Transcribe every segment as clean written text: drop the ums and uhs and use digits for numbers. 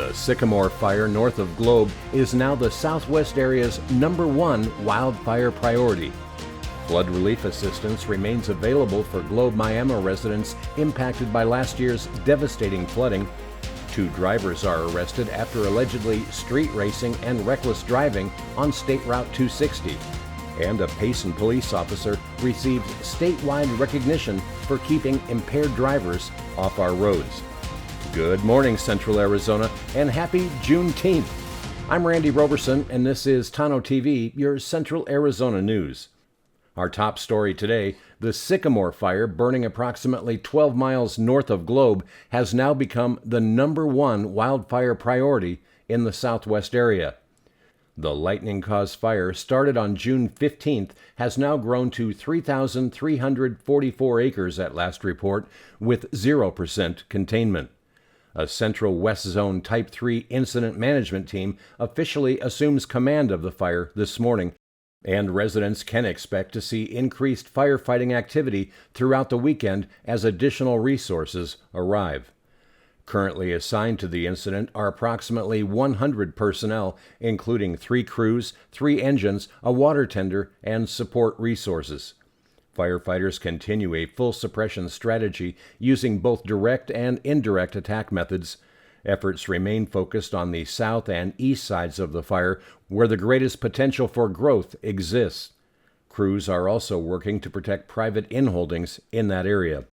The Sycamore Fire north of Globe is now the Southwest area's #1 wildfire priority. Flood relief assistance remains available for Globe Miami residents impacted by last year's devastating flooding. 2 drivers are arrested after allegedly street racing and reckless driving on State Route 260. And a Payson Police officer received statewide recognition for keeping impaired drivers off our roads. Good morning, Central Arizona, and happy Juneteenth. I'm Randy Roberson, and this is Tonto-TV, your Central Arizona news. Our top story today, the Sycamore Fire, burning approximately 12 miles north of Globe, has now become the #1 wildfire priority in the Southwest area. The lightning-caused fire, started on June 15th, has now grown to 3,344 acres at last report, with 0% containment. A Central West Zone Type 3 incident management team officially assumes command of the fire this morning, and residents can expect to see increased firefighting activity throughout the weekend as additional resources arrive. Currently assigned to the incident are approximately 100 personnel, including 3 crews, 3 engines, a water tender, and support resources. Firefighters continue a full suppression strategy using both direct and indirect attack methods. Efforts remain focused on the south and east sides of the fire, where the greatest potential for growth exists. Crews are also working to protect private inholdings in that area.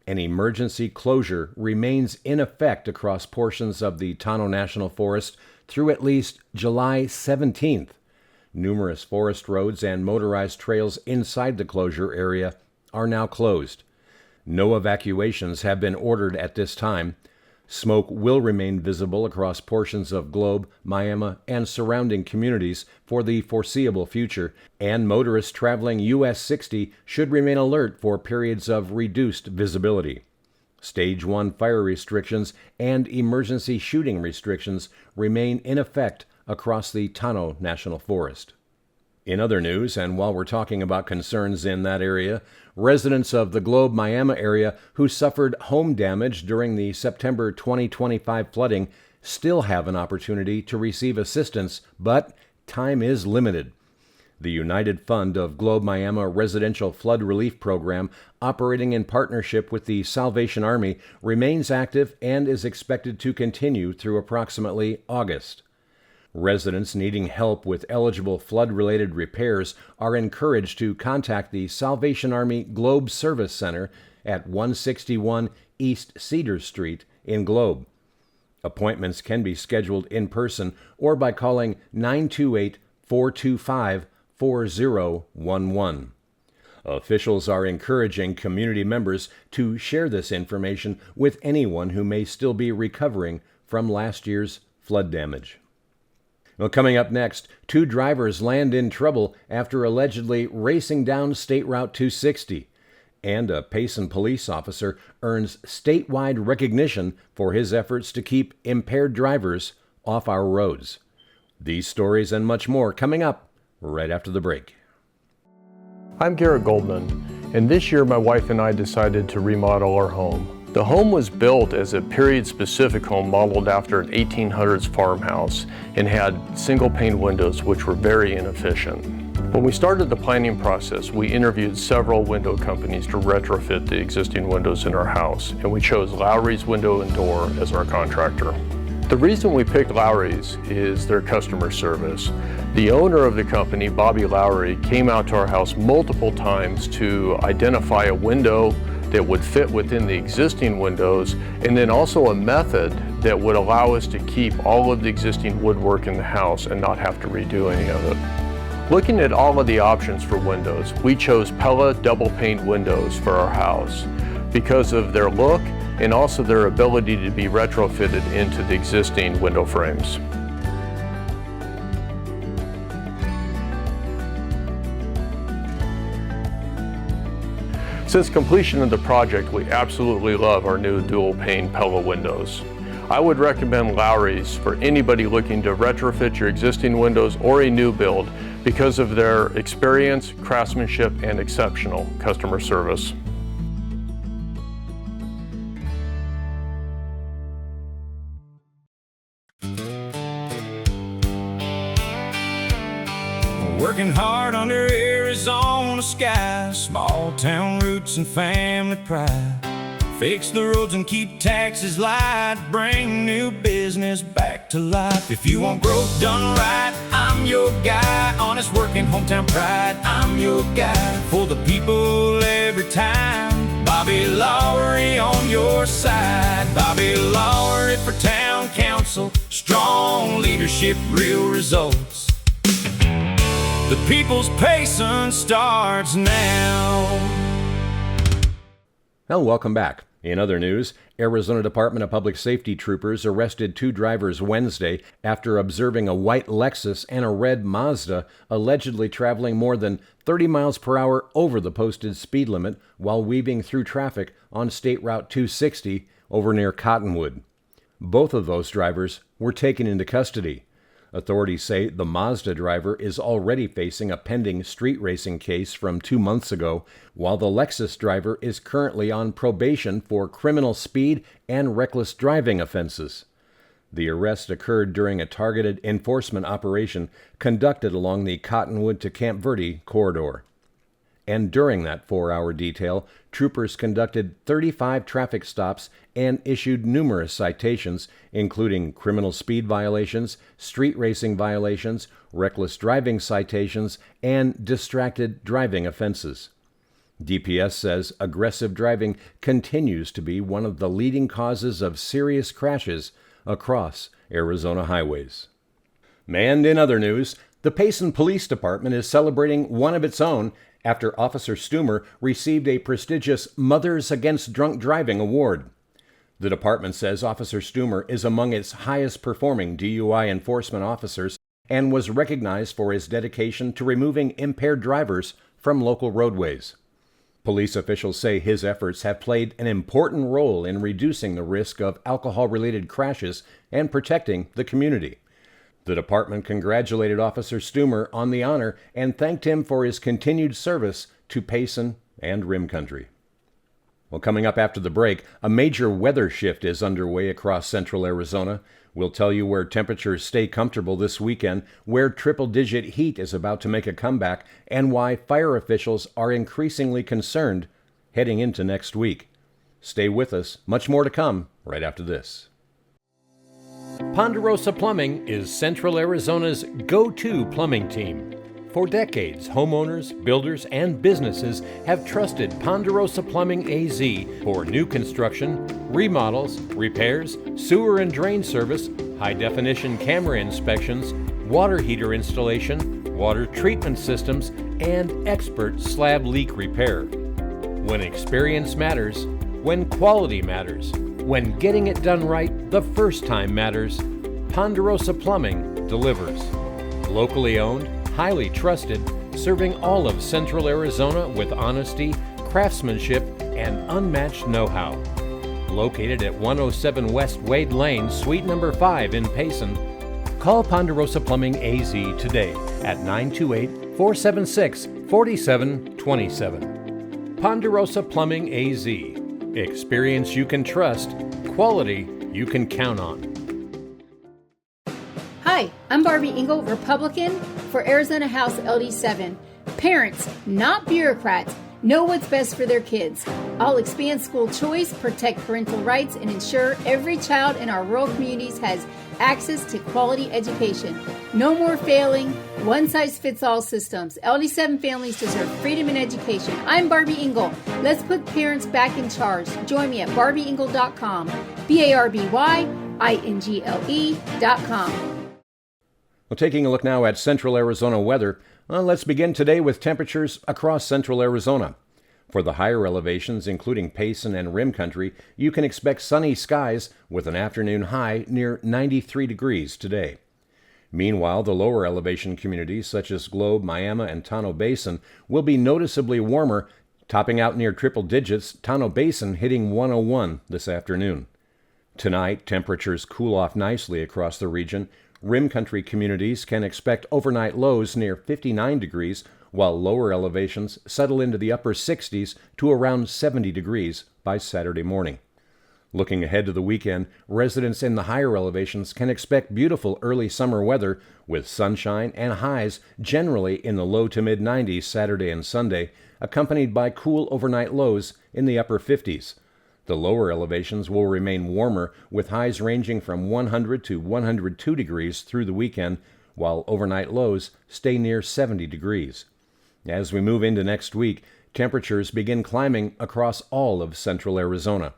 An emergency closure remains in effect across portions of the Tonto National Forest through at least July 17th. Numerous forest roads and motorized trails inside the closure area are now closed. No evacuations have been ordered at this time. Smoke will remain visible across portions of Globe, Miami, and surrounding communities for the foreseeable future, and motorists traveling US 60 should remain alert for periods of reduced visibility. Stage 1 fire restrictions and emergency shooting restrictions remain in effect across the Tonto National Forest. In other news, and while we're talking about concerns in that area, residents of the Globe Miami area who suffered home damage during the September 2025 flooding still have an opportunity to receive assistance, but time is limited. The United Fund of Globe Miami Residential Flood Relief Program, operating in partnership with the Salvation Army, remains active and is expected to continue through approximately August. Residents needing help with eligible flood-related repairs are encouraged to contact the Salvation Army Globe Service Center at 161 East Cedar Street in Globe. Appointments can be scheduled in person or by calling 928-425-4011. Officials are encouraging community members to share this information with anyone who may still be recovering from last year's flood damage. Well, coming up next, 2 drivers land in trouble after allegedly racing down State Route 260. And a Payson Police officer earns statewide recognition for his efforts to keep impaired drivers off our roads. These stories and much more coming up right after the break. I'm Garrett Goldman, and this year my wife and I decided to remodel our home. The home was built as a period-specific home modeled after an 1800s farmhouse and had single-pane windows which were very inefficient. When we started the planning process, we interviewed several window companies to retrofit the existing windows in our house, and we chose Lowry's Window and Door as our contractor. The reason we picked Lowry's is their customer service. The owner of the company, Bobby Lowry, came out to our house multiple times to identify a window that would fit within the existing windows, and then also a method that would allow us to keep all of the existing woodwork in the house and not have to redo any of it. Looking at all of the options for windows, we chose Pella double-pane windows for our house because of their look and also their ability to be retrofitted into the existing window frames. Since completion of the project, we absolutely love our new dual-pane Pella windows. I would recommend Lowry's for anybody looking to retrofit your existing windows or a new build because of their experience, craftsmanship, and exceptional customer service. working hard under Arizona sky, small town roots and family pride. Fix the roads and keep taxes light, bring new business back to life. If you want growth done right, I'm your guy. Honest working, hometown pride, I'm your guy. For the people every time, Bobby Lowery on your side. Bobby Lowery for town council, strong leadership, real results. The people's Payson starts now. Well, welcome back. In other news, Arizona Department of Public Safety troopers arrested 2 drivers Wednesday after observing a white Lexus and a red Mazda allegedly traveling more than 30 miles per hour over the posted speed limit while weaving through traffic on State Route 260 over near Cottonwood. Both of those drivers were taken into custody. Authorities say the Mazda driver is already facing a pending street racing case from 2 months ago, while the Lexus driver is currently on probation for criminal speed and reckless driving offenses. The arrest occurred during a targeted enforcement operation conducted along the Cottonwood to Camp Verde corridor. And during that 4-hour detail, troopers conducted 35 traffic stops and issued numerous citations, including criminal speed violations, street racing violations, reckless driving citations, and distracted driving offenses. DPS says aggressive driving continues to be one of the leading causes of serious crashes across Arizona highways. And in other news, the Payson Police Department is celebrating one of its own after Officer Stumer received a prestigious Mothers Against Drunk Driving award. The department says Officer Stumer is among its highest performing DUI enforcement officers and was recognized for his dedication to removing impaired drivers from local roadways. Police officials say his efforts have played an important role in reducing the risk of alcohol-related crashes and protecting the community. The department congratulated Officer Stumer on the honor and thanked him for his continued service to Payson and Rim Country. Well, coming up after the break, a major weather shift is underway across central Arizona. We'll tell you where temperatures stay comfortable this weekend, where triple-digit heat is about to make a comeback, and why fire officials are increasingly concerned heading into next week. Stay with us. Much more to come right after this. Ponderosa Plumbing is Central Arizona's go-to plumbing team. For decades, homeowners, builders, and businesses have trusted Ponderosa Plumbing AZ for new construction, remodels, repairs, sewer and drain service, high-definition camera inspections, water heater installation, water treatment systems, and expert slab leak repair. When experience matters, when quality matters, when getting it done right the first time matters, Ponderosa Plumbing delivers. Locally owned, highly trusted, serving all of Central Arizona with honesty, craftsmanship, and unmatched know-how. Located at 107 West Wade Lane, Suite number 5 in Payson, call Ponderosa Plumbing AZ today at 928-476-4727. Ponderosa Plumbing AZ. Experience you can trust, quality you can count on. Hi, I'm Barbie Engel, Republican for Arizona House LD7. Parents, not bureaucrats, know what's best for their kids. I'll expand school choice, protect parental rights, and ensure every child in our rural communities has access to quality education. No more failing, one-size-fits-all systems. LD7 families deserve freedom in education. I'm Barbie Engel. Let's put parents back in charge. Join me at barbieingle.com, BARBYINGLE.com. Well, taking a look now at central Arizona weather, let's begin today with temperatures across central Arizona. For the higher elevations, including Payson and Rim Country, you can expect sunny skies with an afternoon high near 93 degrees today. Meanwhile, the lower elevation communities such as Globe, Miami, and Tonto Basin will be noticeably warmer, topping out near triple digits, Tonto Basin hitting 101 this afternoon. Tonight, temperatures cool off nicely across the region. Rim Country communities can expect overnight lows near 59 degrees, while lower elevations settle into the upper 60s to around 70 degrees by Saturday morning. Looking ahead to the weekend, residents in the higher elevations can expect beautiful early summer weather with sunshine and highs generally in the low to mid-90s Saturday and Sunday, accompanied by cool overnight lows in the upper 50s. The lower elevations will remain warmer with highs ranging from 100 to 102 degrees through the weekend, while overnight lows stay near 70 degrees. As we move into next week, temperatures begin climbing across all of central Arizona.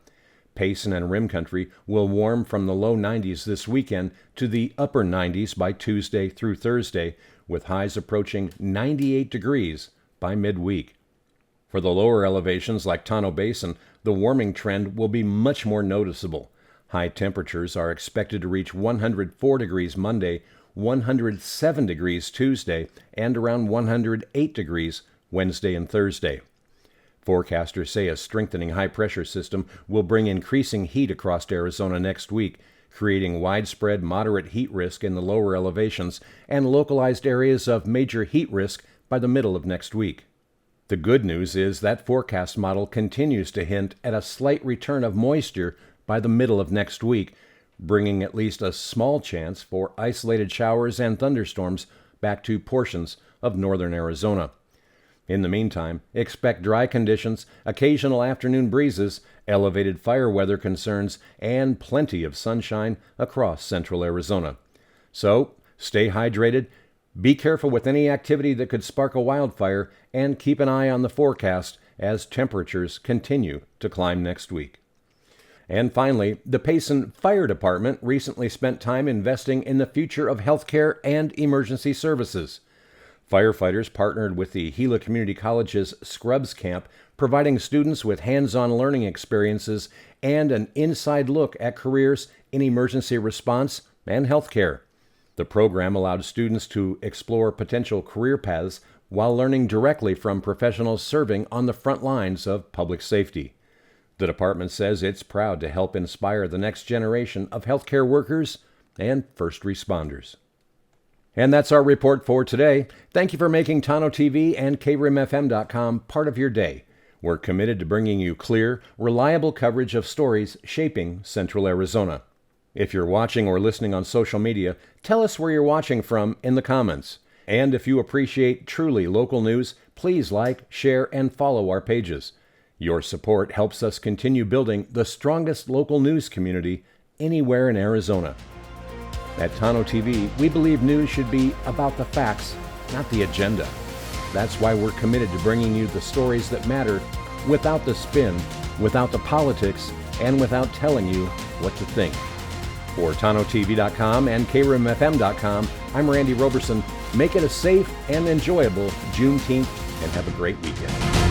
Payson and Rim Country will warm from the low 90s this weekend to the upper 90s by Tuesday through Thursday, with highs approaching 98 degrees by midweek. For the lower elevations like Tonto Basin, the warming trend will be much more noticeable. High temperatures are expected to reach 104 degrees Monday, 107 degrees Tuesday, and around 108 degrees Wednesday and Thursday. Forecasters say a strengthening high-pressure system will bring increasing heat across Arizona next week, creating widespread moderate heat risk in the lower elevations and localized areas of major heat risk by the middle of next week. The good news is that forecast model continues to hint at a slight return of moisture by the middle of next week, bringing at least a small chance for isolated showers and thunderstorms back to portions of northern Arizona. In the meantime, expect dry conditions, occasional afternoon breezes, elevated fire weather concerns, and plenty of sunshine across central Arizona. So, stay hydrated, be careful with any activity that could spark a wildfire, and keep an eye on the forecast as temperatures continue to climb next week. And finally, the Payson Fire Department recently spent time investing in the future of healthcare and emergency services. Firefighters partnered with the Gila Community College's Scrubs Camp, providing students with hands-on learning experiences and an inside look at careers in emergency response and healthcare. The program allowed students to explore potential career paths while learning directly from professionals serving on the front lines of public safety. The department says it's proud to help inspire the next generation of healthcare workers and first responders. And that's our report for today. Thank you for making Tonto-TV and KRIMFM.com part of your day. We're committed to bringing you clear, reliable coverage of stories shaping Central Arizona. If you're watching or listening on social media, tell us where you're watching from in the comments. And if you appreciate truly local news, please like, share, and follow our pages. Your support helps us continue building the strongest local news community anywhere in Arizona. At Tonto-TV, we believe news should be about the facts, not the agenda. That's why we're committed to bringing you the stories that matter without the spin, without the politics, and without telling you what to think. For Tonto-TV.com and KRIMFM.com, I'm Randy Roberson. Make it a safe and enjoyable Juneteenth and have a great weekend.